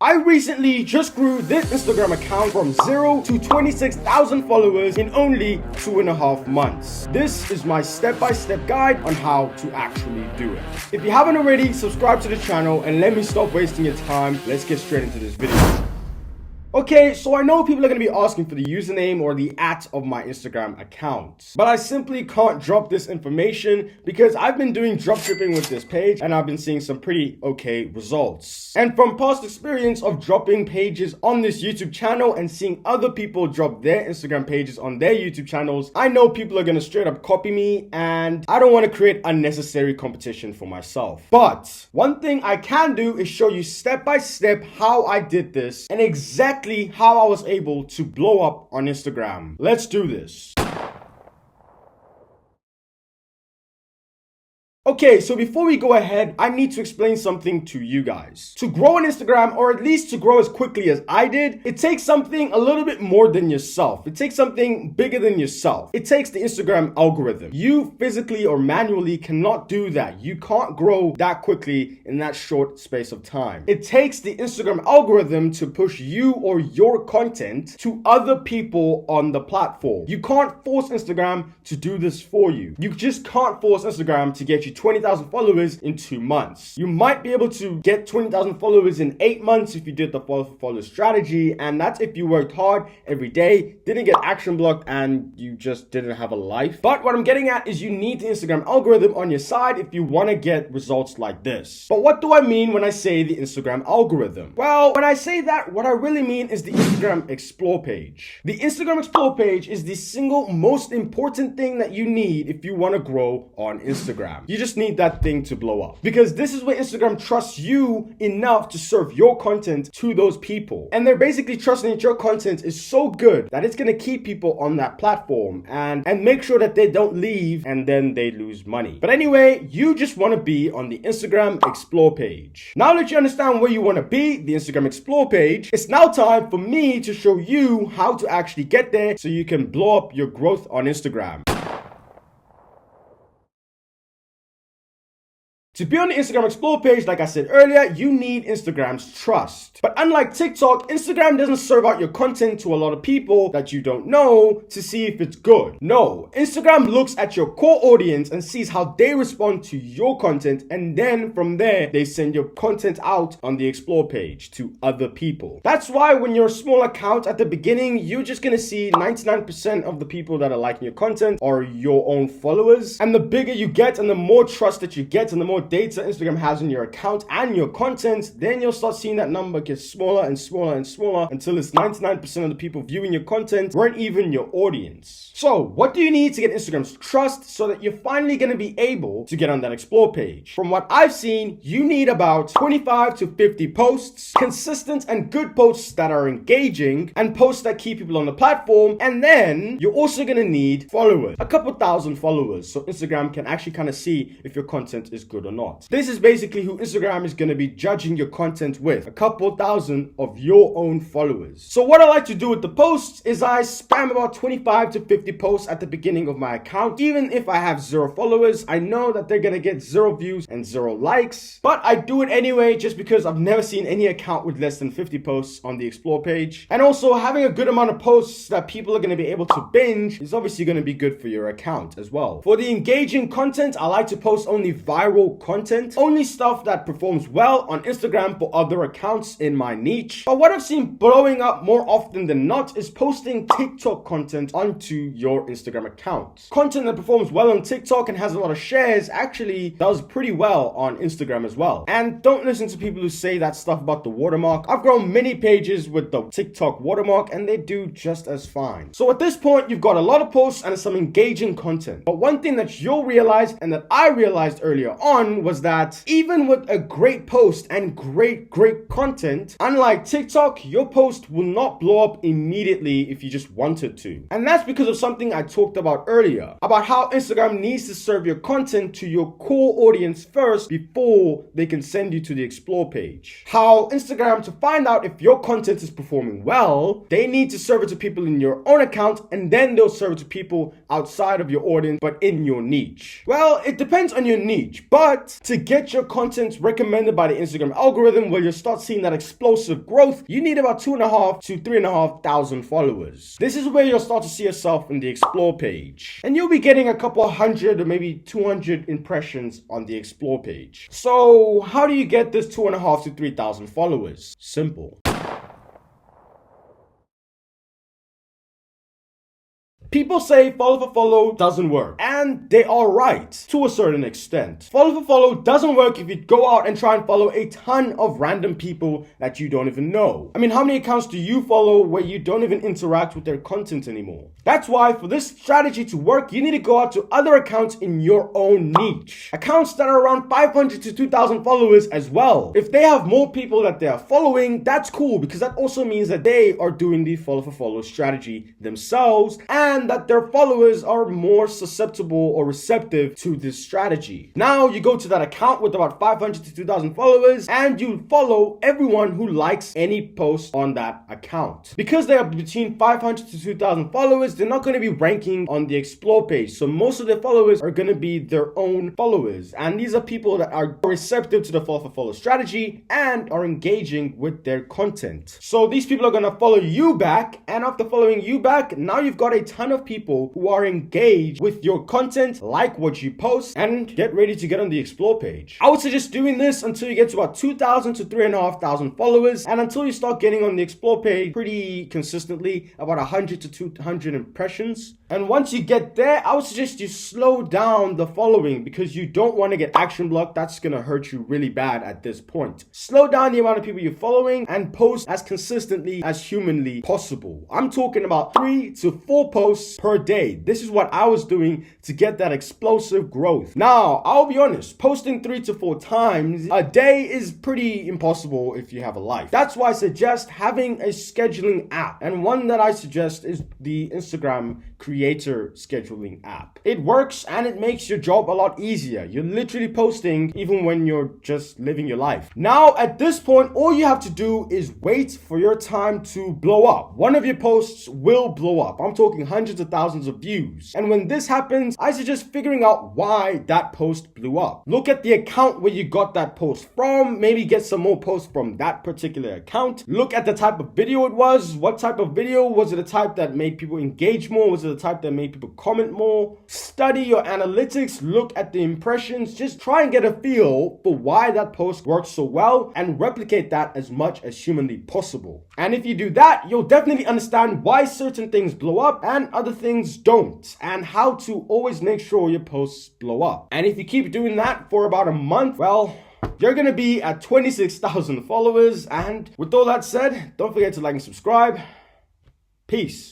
I recently just grew this Instagram account from 0 to 26,000 followers in only 2.5 months. This is my step-by-step guide on how to actually do it. If you haven't already, subscribe to the channel and let me stop wasting your time. Let's get straight into this video. Okay, so I know people are going to be asking for the username or the @ of my Instagram account, but I simply can't drop this information because I've been doing dropshipping with this page and I've been seeing some pretty okay results. And from past experience of dropping pages on this YouTube channel and seeing other people drop their Instagram pages on their YouTube channels, I know people are going to straight up copy me and I don't want to create unnecessary competition for myself. But one thing I can do is show you step by step how I did this and exactly how I was able to blow up on Instagram. Let's do this. Okay, so before we go ahead, I need to explain something to you guys. To grow on Instagram, or at least to grow as quickly as I did, it takes something a little bit more than yourself. It takes something bigger than yourself. It takes the Instagram algorithm. You physically or manually cannot do that. You can't grow that quickly in that short space of time. It takes the Instagram algorithm to push you or your content to other people on the platform. You can't force Instagram to do this for you. You just can't force Instagram to get you 20,000 followers in 2 months. You might be able to get 20,000 followers in 8 months if you did the follow strategy, and that's if you worked hard every day, didn't get action blocked, and you just didn't have a life. But what I'm getting at is you need the Instagram algorithm on your side if you want to get results like this. But what do I mean when I say the Instagram algorithm? Well, when I say that, what I really mean is the Instagram Explore page. The Instagram Explore page is the single most important thing that you need if you want to grow on Instagram. You just need that thing to blow up, because this is where Instagram trusts you enough to serve your content to those people, and they're basically trusting that your content is so good that it's going to keep people on that platform and make sure that they don't leave and then they lose money. But anyway, you just want to be on the Instagram Explore page. Now that you understand where you want to be, the Instagram Explore page, it's now time for me to show you how to actually get there so you can blow up your growth on Instagram. To be on the Instagram Explore page, like I said earlier, you need Instagram's trust. But unlike TikTok, Instagram doesn't serve out your content to a lot of people that you don't know to see if it's good. No, Instagram looks at your core audience and sees how they respond to your content, and then from there, they send your content out on the Explore page to other people. That's why when you're a small account at the beginning, you're just gonna see 99% of the people that are liking your content are your own followers. And the bigger you get and the more trust that you get and the more data Instagram has on your account and your content, then you'll start seeing that number get smaller and smaller and smaller until it's 99% of the people viewing your content weren't even your audience. So what do you need to get Instagram's trust so that you're finally going to be able to get on that Explore page? From what I've seen, you need about 25 to 50 posts, consistent and good posts that are engaging and posts that keep people on the platform. And then you're also going to need followers, a couple thousand followers, so Instagram can actually kind of see if your content is good or not. This is basically who Instagram is going to be judging your content with, a couple thousand of your own followers. So what I like to do with the posts is I spam about 25 to 50 posts at the beginning of my account. Even if I have 0 followers, I know that they're going to get 0 views and 0 likes, but I do it anyway just because I've never seen any account with less than 50 posts on the Explore page. And also having a good amount of posts that people are going to be able to binge is obviously going to be good for your account as well. For the engaging content, I like to post only viral content, only stuff that performs well on Instagram for other accounts in my niche. But what I've seen blowing up more often than not is posting TikTok content onto your Instagram account. Content that performs well on TikTok and has a lot of shares actually does pretty well on Instagram as well. And don't listen to people who say that stuff about the watermark. I've grown many pages with the TikTok watermark and they do just as fine. So at this point, you've got a lot of posts and some engaging content. But one thing that you'll realize and that I realized earlier on was that even with a great post and great content, unlike TikTok, your post will not blow up immediately if you just wanted to. And that's because of something I talked about earlier, about how Instagram needs to serve your content to your core audience first before they can send you to the Explore page. How Instagram, to find out if your content is performing well, they need to serve it to people in your own account, and then they'll serve it to people outside of your audience but in your niche. Well, it depends on your niche, but But to get your content recommended by the Instagram algorithm where you'll start seeing that explosive growth, you need about 2,500 to 3,500 followers. This is where you'll start to see yourself in the explore page. And you'll be getting a couple hundred or maybe 200 impressions on the explore page. So how do you get this 2,500 to 3,000 followers? Simple. People say follow for follow doesn't work, and they are right to a certain extent. Follow for follow doesn't work if you go out and try and follow a ton of random people that you don't even know. I mean, how many accounts do you follow where you don't even interact with their content anymore? That's why for this strategy to work, you need to go out to other accounts in your own niche. Accounts that are around 500 to 2,000 followers as well. If they have more people that they are following, that's cool because that also means that they are doing the follow for follow strategy themselves and that their followers are more susceptible or receptive to this strategy. Now you go to that account with about 500 to 2,000 followers and you follow everyone who likes any post on that account. Because they are between 500 to 2,000 followers, they're not going to be ranking on the explore page. So most of their followers are going to be their own followers. And these are people that are receptive to the follow for follow strategy and are engaging with their content. So these people are going to follow you back, and after following you back, now you've got a ton of people who are engaged with your content, like what you post, and get ready to get on the explore page. I would suggest doing this until you get to about 2,000 to 3,500 followers, and until you start getting on the explore page pretty consistently, about 100 to 200 impressions. And once you get there, I would suggest you slow down the following because you don't want to get action blocked. That's going to hurt you really bad at this point. Slow down the amount of people you're following and post as consistently as humanly possible. I'm talking about 3 to 4 posts per day. This is what I was doing to get that explosive growth. Now, I'll be honest, posting 3 to 4 times a day is pretty impossible if you have a life. That's why I suggest having a scheduling app. And one that I suggest is the Instagram creator scheduling app. It works and it makes your job a lot easier. You're literally posting even when you're just living your life. Now, at this point, all you have to do is wait for your time to blow up. One of your posts will blow up. I'm talking hundreds of thousands of views. And when this happens, I suggest figuring out why that post blew up. Look at the account where you got that post from. Maybe get some more posts from that particular account. Look at the type of video it was. What type of video? Was it a type that made people engage more? Was it a type that made people comment more? Study your analytics. Look at the impressions. Just try and get a feel for why that post worked so well and replicate that as much as humanly possible. And if you do that, you'll definitely understand why certain things blow up and other things don't, and how to always make sure your posts blow up. And if you keep doing that for about a month, well, you're gonna be at 26,000 followers. And with all that said, don't forget to like and subscribe. Peace.